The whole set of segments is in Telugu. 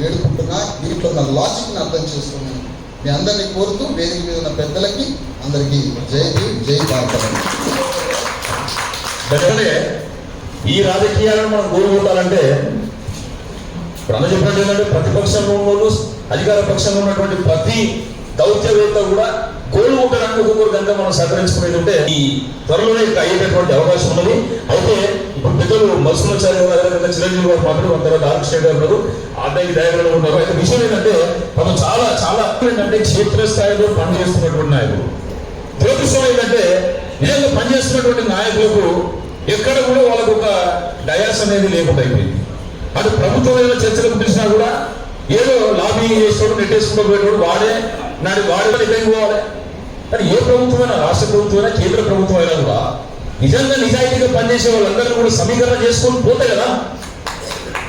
వేడుకుంటున్నా. దీంట్లో ఉన్న లాజిక్ని అర్థం చేసుకుని మీ అందరినీ కోరుతూ వేదిక మీద ఉన్న పెద్దలకి అందరికీ జై భీమ్, జై భారత. ఈ రాజకీయాలను మనం కోరుకుంటారంటే ఇప్పుడు అన్న చెప్పినట్టు ఏంటంటే ప్రతిపక్షంలో ఉన్నోళ్ళు అధికార పక్షంలో ఉన్నటువంటి ప్రతి దౌత్యవేత్త కూడా కోలుకుంటారని ఒక్కొక్కరు కనుక మనం సహకరించుకునేది ఉంటే ఈ త్వరలోనే అయ్యేటటువంటి అవకాశం ఉన్నది. అయితే ఇప్పుడు పెద్దలు మత్స్యచారి గారు, చిరంజీవి గారు మాట్లాడు, తర్వాత ఆర్కృష్ణ గారు ఉన్నారు, ఆదాయ దయాగారు ఉన్నారు. అయితే విషయం ఏంటంటే మనం చాలా చాలా ఏంటంటే క్షేత్రస్థాయిలో పనిచేస్తున్నటువంటి నాయకులు. దురదృష్టం ఏంటంటే నిజంగా పనిచేస్తున్నటువంటి నాయకులకు ఎక్కడ కూడా వాళ్ళకు ఒక డయాస్ అనేది లేకుండా అయిపోయింది. అటు ప్రభుత్వం ఏదైనా చర్చలకు పిలిచినా కూడా ఏదో లాబీ చేసేవాడు, నెట్టేసుకుంటూ పోయేవాడు వాడే ఎక్కడికి పోవాలి. కానీ ఏ ప్రభుత్వమైనా, రాష్ట్ర ప్రభుత్వమైనా, కేంద్ర ప్రభుత్వం అయినా కూడా నిజంగా నిజాయితీగా పనిచేసే వాళ్ళందరినీ కూడా సమీకరణ చేసుకొని పోతే కదా,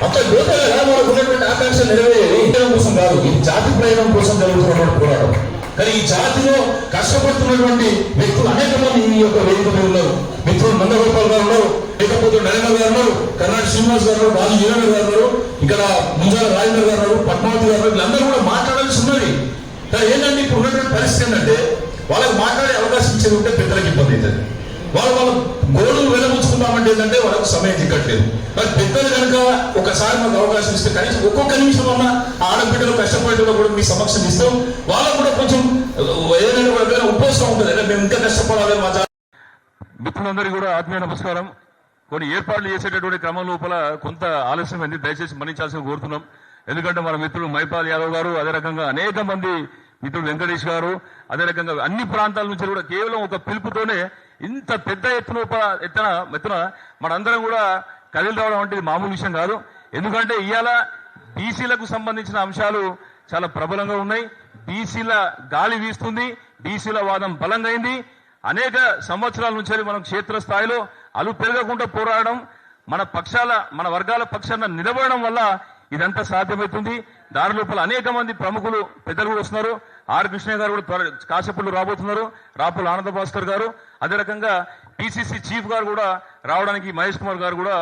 అట్లా పోతే కదా మనకు ఉన్నటువంటి ఆకాంక్ష నెరవేరేది. ఇంధనం కోసం కాదు, ఇది జాతి ప్రయోజనం కోసం జరుగుతున్నటువంటి పోరాటం. కానీ ఈ జాతిలో కష్టపడుతున్నటువంటి వ్యక్తులు అనేక మంది ఈ యొక్క వేదిక మీద ఉన్నారు. మిత్రులు నందగోపాల్ గారు ఉన్నారు, లేకపోతే నరేంద్ర గారు ఉన్నారు, కర్ణాటక శ్రీనివాస్ గారు, రాజు జీవన్ గారు ఉన్నారు, ఇక్కడ ముంజాల రాజేంద్ర గారు ఉన్నారు, పద్మావతి గారు, వీళ్ళందరూ కూడా మాట్లాడాల్సి ఉన్నది. కానీ ఏంటంటే ఇప్పుడు ఉన్నటువంటి పరిస్థితి ఏంటంటే వాళ్ళకి మాట్లాడే అవకాశం ఇచ్చేది ఉంటే పెద్దలకు ఇబ్బంది అవుతుంది. వాళ్ళు గోడలు వెలబుచ్చుకుందామంటే ఏంటంటే వాళ్ళకు సమయం చిక్కట్లేదు. మరి పెద్దలు కనుక ఒకసారి మాకు అవకాశం ఇస్తే కనీసం ఒక్కొక్క నిమిషం అన్న ఆడబిడ్డలు కష్టపడేటప్పుడు కూడా మీ సమక్షం ఇస్తాం. వాళ్ళకు కూడా కొంచెం ఏదైనా ఉపోసం ఉంటుంది, అంటే మేము ఇంకా కష్టపడాలి. మా మిత్రులందరికీ కూడా ఆత్మీయ నమస్కారం. కొన్ని ఏర్పాట్లు చేసేటటువంటి క్రమం లోపల కొంత ఆలస్యమైంది, దయచేసి మన్నించాల్సిన కోరుతున్నాం. ఎందుకంటే మన మిత్రులు మైపాల్ యాదవ్ గారు, అదే రకంగా అనేక మంది మిత్రులు వెంకటేష్ గారు, అదే రకంగా అన్ని ప్రాంతాల నుంచి కూడా కేవలం ఒక పిలుపుతోనే ఇంత పెద్ద ఎత్తున మనందరం కూడా కదిలి రావడం అంటే మామూలు విషయం కాదు. ఎందుకంటే ఇవాళ బీసీలకు సంబంధించిన అంశాలు చాలా ప్రబలంగా ఉన్నాయి. బీసీల గాలి వీస్తుంది, బీసీల వాదం బలంగా అయింది. అనేక సంవత్సరాల నుంచి మనం క్షేత్రస్థాయిలో అలు పెరగకుండా పోరాడడం, మన వర్గాల పక్షాన నిలబడడం వల్ల ఇదంతా సాధ్యమవుతుంది. దాని లోపల అనేక మంది ప్రముఖులు పెద్దలు కూడా వస్తున్నారు. ఆర్ కృష్ణ గారు కూడా కాసేపట్లో రాబోతున్నారు, రాపుల ఆనంద భాస్కర్ గారు, అదే రకంగా పిసిసి చీఫ్ గారు కూడా రావడానికి మహేష్ కుమార్ గారు కూడా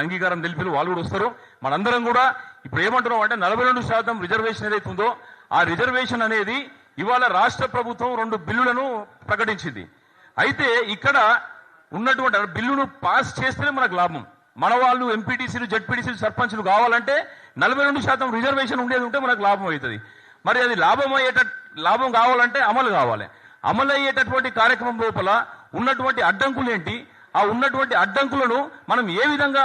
అంగీకారం తెలిపి వాళ్ళు కూడా వస్తారు. మనందరం కూడా ఇప్పుడు ఏమంటున్నాం అంటే 42% రిజర్వేషన్ ఏదైతే ఉందో ఆ రిజర్వేషన్ అనేది ఇవాళ రాష్ట్ర ప్రభుత్వం 2 బిల్లులను ప్రకటించింది. అయితే ఇక్కడ ఉన్నటువంటి బిల్లును పాస్ చేస్తేనే మనకు లాభం. మన వాళ్ళు ఎంపీటీసీలు, జడ్పీటీసీలు, సర్పంచ్లు కావాలంటే 42% రిజర్వేషన్ ఉండేది ఉంటే మనకు లాభం అవుతుంది. మరి అది లాభం కావాలంటే అమలు కావాలి. అమలు అయ్యేటటువంటి కార్యక్రమం లోపల ఉన్నటువంటి అడ్డంకులు ఏంటి, ఆ ఉన్నటువంటి అడ్డంకులను మనం ఏ విధంగా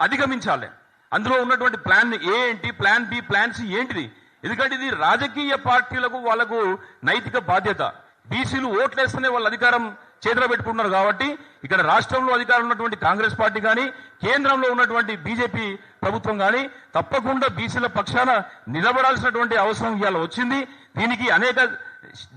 అధిగమించాలి, అందులో ఉన్నటువంటి ప్లాన్ ఏ ఏంటి, ప్లాన్ బి, ప్లాన్ సి ఏంటిది. ఎందుకంటే ఇది రాజకీయ పార్టీలకు వాళ్ళకు నైతిక బాధ్యత. బీసీలు ఓట్లేస్తేనే వాళ్ళు అధికారం చేతిలో పెట్టుకుంటున్నారు కాబట్టి ఇక్కడ రాష్ట్రంలో అధికారం ఉన్నటువంటి కాంగ్రెస్ పార్టీ కానీ, కేంద్రంలో ఉన్నటువంటి బీజేపీ ప్రభుత్వం కానీ తప్పకుండా బీసీల పక్షాన నిలబడాల్సినటువంటి అవసరం ఇవాళ వచ్చింది. దీనికి అనేక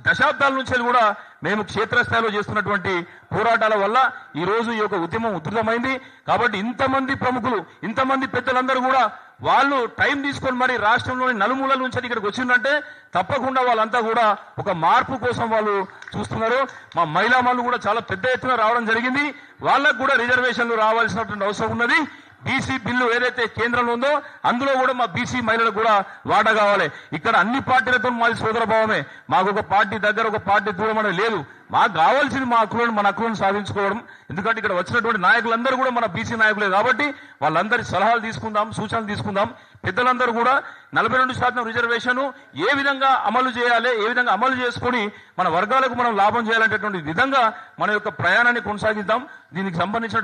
దశాబ్దాల నుంచి కూడా మేము క్షేత్రస్థాయిలో చేస్తున్నటువంటి పోరాటాల వల్ల ఈ రోజు ఈ యొక్క ఉద్యమం ఉధృతమైంది. కాబట్టి ఇంతమంది ప్రముఖులు, ఇంతమంది పెద్దలందరూ కూడా వాళ్ళు టైం తీసుకొని మరి రాష్ట్రంలోని నలుమూలల నుంచి ఇక్కడికి వచ్చిందంటే తప్పకుండా వాళ్ళంతా కూడా ఒక మార్పు కోసం వాళ్ళు చూస్తున్నారు. మా మహిళా మనులు కూడా చాలా పెద్ద ఎత్తున రావడం జరిగింది. వాళ్ళకు కూడా రిజర్వేషన్లు రావాల్సినటువంటి అవసరం ఉన్నది. బీసీ బిల్లు ఏదైతే కేంద్రంలో ఉందో అందులో కూడా మా బీసీ మహిళలకు కూడా వాటా కావాలి. ఇక్కడ అన్ని పార్టీలతో మాది సోదర భావమే. మాకు ఒక పార్టీ దగ్గర, ఒక పార్టీ దూరం అనేది లేదు. మాకు కావాల్సింది మన హక్కులను సాధించుకోవడం. ఎందుకంటే ఇక్కడ వచ్చినటువంటి నాయకులందరూ కూడా మన బీసీ నాయకులే కాబట్టి వాళ్ళందరి సలహాలు తీసుకుందాం, సూచనలు తీసుకుందాం. పెద్దలందరూ కూడా 42% రిజర్వేషన్ ఏ విధంగా అమలు చేయాలి, ఏ విధంగా అమలు చేసుకుని మన వర్గాలకు మనం లాభం చేయాలనేటువంటి విధంగా మన యొక్క ప్రయాణాన్ని కొనసాగిద్దాం. దీనికి సంబంధించిన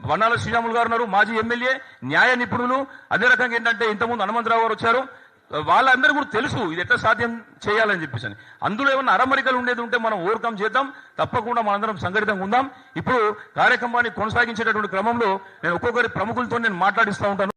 వన్నాల శ్రీరాములు గారు ఉన్నారు, మాజీ ఎమ్మెల్యే, న్యాయ నిపుణులు. అదే రకంగా ఏంటంటే ఇంతకుముందు హనుమంతరావు గారు వచ్చారు. వాళ్ళందరూ కూడా తెలుసు ఇది ఎట్లా సాధ్యం చేయాలని చెప్పేసి. అందులో ఏమన్నా అరమరికలు ఉండేది ఉంటే మనం ఓవర్కమ్ చేద్దాం. తప్పకుండా మనందరం సంఘటితంగా ఉందాం. ఇప్పుడు కార్యక్రమాన్ని కొనసాగించేటటువంటి క్రమంలో నేను ఒక్కొక్కరి ప్రముఖులతో నేను మాట్లాడిస్తూ ఉంటాను.